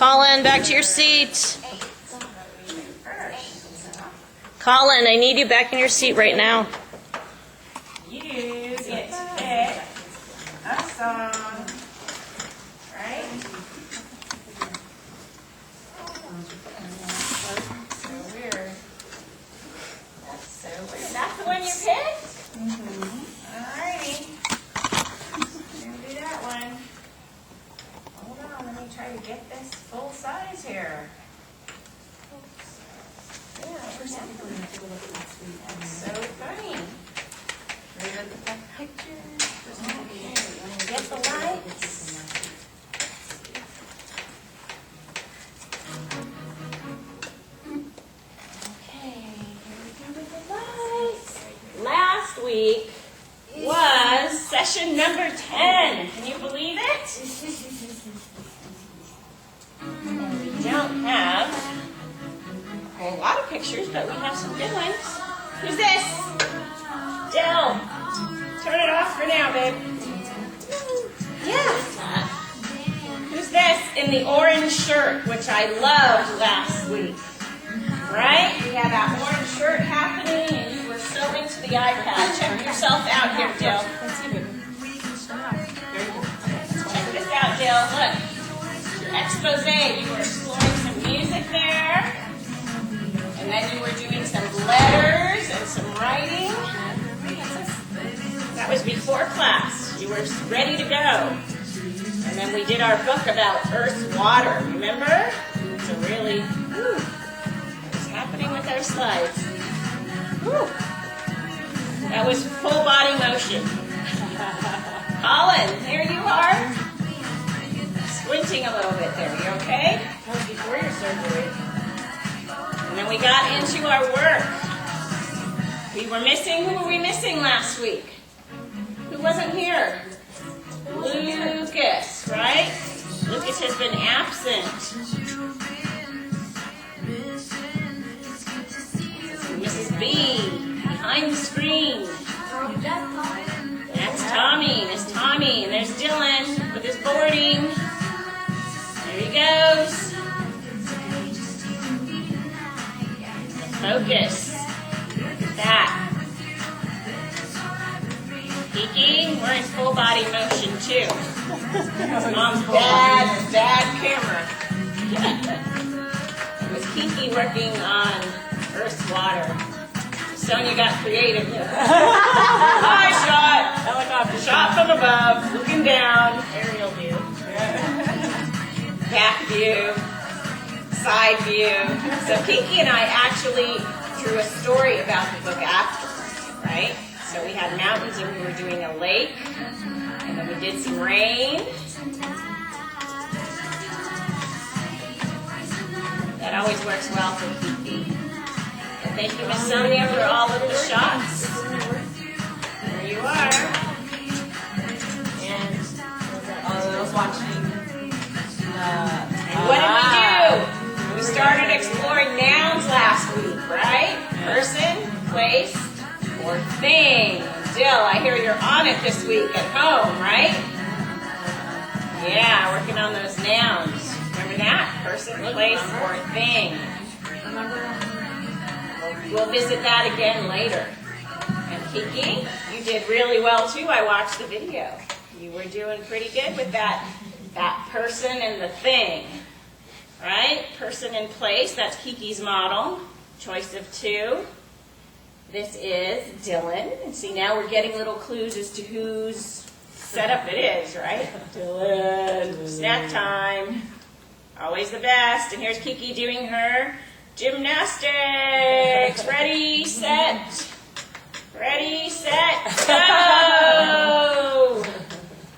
Colin, back to your seat. Colin, I need you back in your seat right now. You get to pick a song, right? So weird. That's so weird. That's the one you picked? Alrighty. Gonna do that one. Hold on, let me try to get this full size here. Yeah, that's so funny. Get the lights. Okay, here we go with the lights. Last week was session number 10. Can you believe it? And we don't have a whole lot of pictures, but we have some good ones. Who's this? Jill. Turn it off for now, babe. Yeah. Who's this in the orange shirt, which I loved last week? Right? We had that orange shirt happening, and you were so into the iPad. Check yourself out here, Jill. Check this out, Jill. Look. Your expose. You were exploring some music there. And then you were doing some letters and some writing. That was before class. You were ready to go. And then we did our book about Earth water, remember? So really, what's happening with our slides? Whew. That was full body motion. Colin, there you are. Squinting a little bit there. You okay? That was before your surgery. And then we got into our work. Who were we missing last week? Who wasn't here? Lucas, right? Lucas has been absent. Mrs. B, behind the screen. That's Tommy, Miss Tommy. And there's Dylan with his boarding. There he goes. Focus. Look at that. Kiki, we're in full body motion too. Mom's bad camera. It was Kiki working on Earth's water. Sonia got creative. High shot. Helicopter shot from above, looking down. Aerial view. Back view. Side view. So Kiki and I actually drew a story about the book after, right? So we had mountains and we were doing a lake, and then we did some rain. That always works well for Kiki. And thank you, Miss Sonia, for all of the shots. There you are. And I was watching. And what did we do? We started exploring nouns last week, right? Person, place, or thing. Jill, I hear you're on it this week at home, right? Yeah, working on those nouns. Remember that? Person, place, or thing. We'll visit that again later. And Kiki, you did really well too. I watched the video. You were doing pretty good with that person and the thing. Right? Person and place. That's Kiki's model. Choice of 2. This is Dylan. And see, now we're getting little clues as to whose setup it is, right? Dylan. Snack time. Always the best. And here's Kiki doing her gymnastics. Ready, set. Ready, set, go!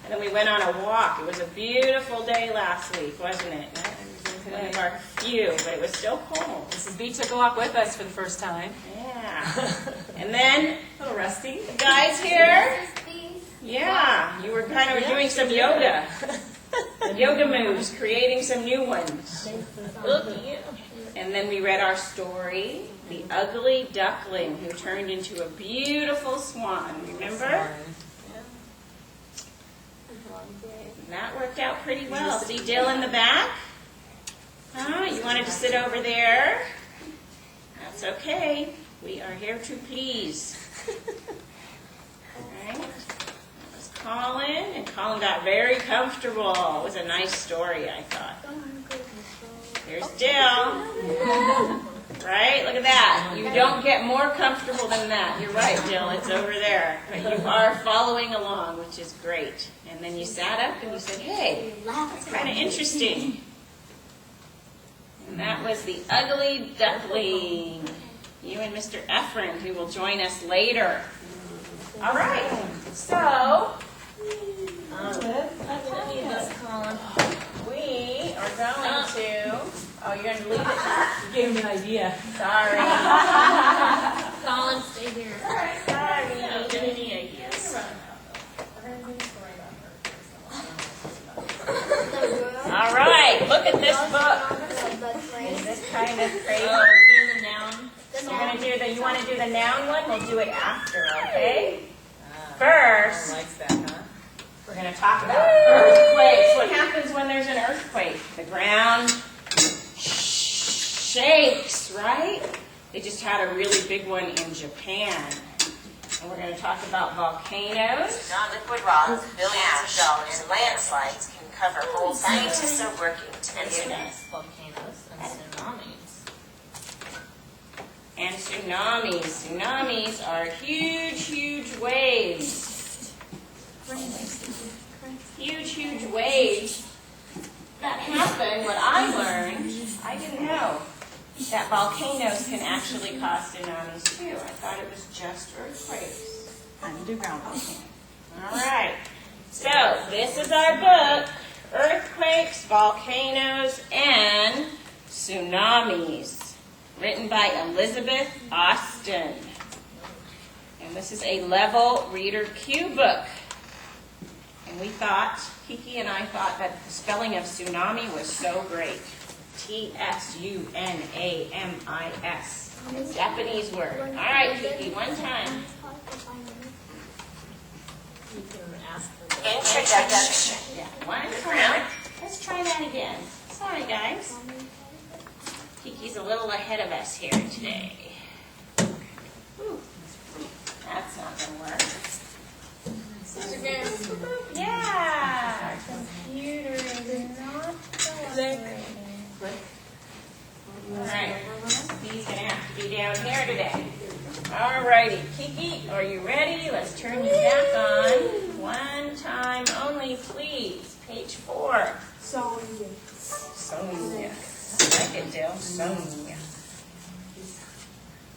And then we went on a walk. It was a beautiful day last week, wasn't it? One of our few, but it was still cold. Mrs. B took a walk with us for the first time. Yeah. And then, A little rusty. the guys here. Yeah, you were kind of doing some yoga. Yoga moves, creating some new ones. And then we read our story, The Ugly Duckling Who Turned into a Beautiful Swan. Remember? And that worked out pretty well. See Jill in the back? You wanted to sit over there? That's okay. We are here to please. All right. That was Colin, and Colin got very comfortable. It was a nice story, I thought. Here's Dill. Right? Look at that. You don't get more comfortable than that. You're right, Dill. It's over there. But you are following along, which is great. And then you sat up and you said, hey, that's kind of interesting. And that was the ugly duckling. You and Mr. Efren, who will join us later. All right. So, we are going to... Oh, you're going to leave it? You gave me an idea. Sorry. Colin, stay here. Sorry. No, give me any ideas. All right. Look at this book. Is this kind of crazy? Doing the noun. You're going to do the, you want to do the noun one? We'll do it after, okay? First, Likes that, huh? we're going to talk about earthquakes. What happens when there's an earthquake? The ground shakes, right? They just had a really big one in Japan. And we're going to talk about volcanoes. Non-liquid rocks, billions of dollars, and landslides can cover whole. Scientists are working to mitigate Volcanoes and tsunamis. And tsunamis. Tsunamis are huge, huge waves. Huge, huge waves that happen. What I learned, I didn't know that volcanoes can actually cause tsunamis too. I thought it was just earthquakes. Underground. All right. So this is our book, Earthquakes, Volcanoes, and Tsunamis, written by Elizabeth Austin. And this is a level reader Q book. And we thought, Kiki and I thought that the spelling of tsunami was so great. T-S-U-N-A-M-I-S. Japanese word. All right, Kiki, one time. introduction. Yeah, one time. Let's try that again. Sorry, guys. Kiki's a little ahead of us here today. Ooh, that's not going to work. Yeah, our computer is not cooperating. All right, he's going to have to be down here today. All righty, Kiki, are you ready? Let's turn you back on. One time only, please. Page 4. Sonia. I like it, Dill. Sonia.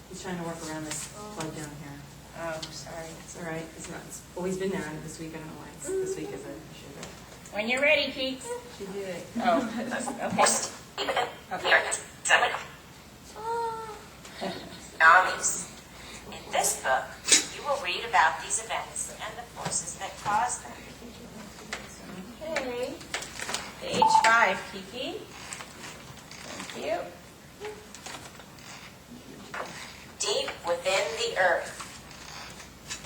He's trying to work around this plug down here. Oh, sorry. It's all right. It's not. It's always been there. This week, I don't know why. This week is a sugar. When you're ready, Kiki. She did it. Oh, okay. Tsunamis. In this book, you will read about these events and the forces that cause them. Okay. Page 5, Kiki. Thank you. Deep within the earth.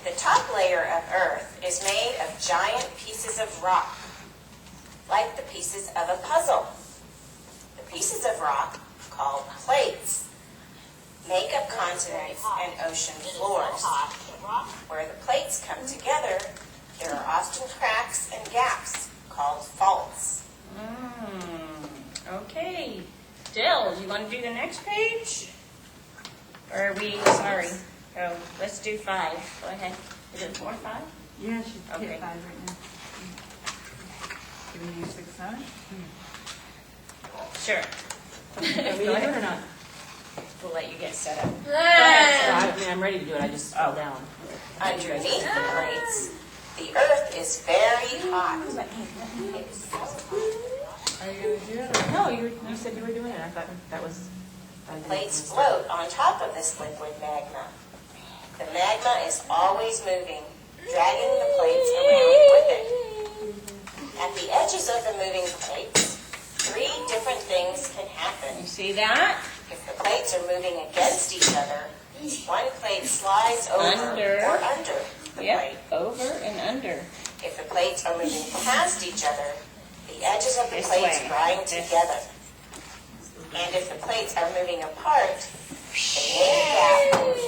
The top layer of earth is made of giant pieces of rock, like the pieces of a puzzle. The pieces of rock, called plates, make up continents and ocean floors. Where the plates come together, there are often cracks and gaps, called faults. Okay. Dill, do you want to do the next page? Or are we, sorry. Oh, let's do 5. Go ahead. Is it 4 or 5? Yeah, she's Okay. hit 5 right now. Giving you 6, 7? Sure. Are we doing it or not? We'll let you get set up. I mean, I'm ready to do it. I just fell down. Underneath the plates, the earth is very hot. Are you going to do it? No, you said you were doing it. I thought that was... Plates float on top of this liquid magma. The magma is always moving, dragging the plates around with it. At the edges of the moving plates, 3 different things can happen. You see that? If the plates are moving against each other, one plate slides over Under. or under the plate. Yep, over and under. If the plates are moving past each other, the edges of the This plates way. grind This. together. the plates are moving apart, they make that